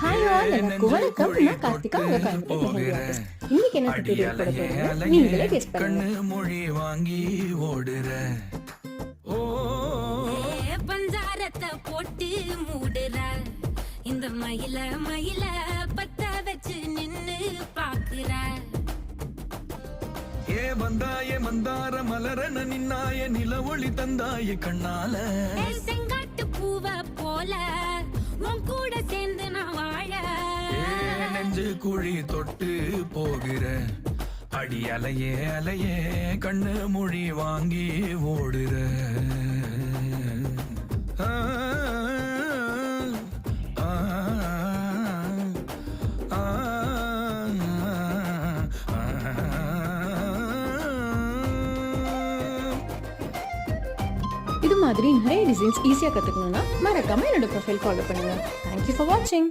Hi all, எல்லாருக்கும் வணக்கம். நான் கார்த்திகா, உங்க கோயம்புத்தூர் மெஹந்தி ஆர்டிஸ்ட். இன்னைக்கு என்ன tutorial போட போறீங்க நீங்களே கெஸ் பண்ணுங்க. மொழி வாங்கி ஓடுற பஞ்சாரத்தை போட்டு மூடுற இந்த மயில மயில பத்த வச்சு நின்னு பாக்குற ஏ வந்தாய மந்தார மலரன நின்னாய நில ஒளி தந்தாய கண்ணால செங்காட்டு பூவ போல உன் கூட சேர்ந்து நான் வாழ நெஞ்சு குழி தொட்டு போகிற அடி அலையே அலையே கண்ணு மொழி வாங்கி ஓடுற இது மாதிரி நிறைய டிசைன்ஸ் ஈஸியா கத்துக்கணும்னா மறக்காம என்னோட ப்ரொஃபைல் ஃபாலோ பண்ணுங்க. Thank you for watching.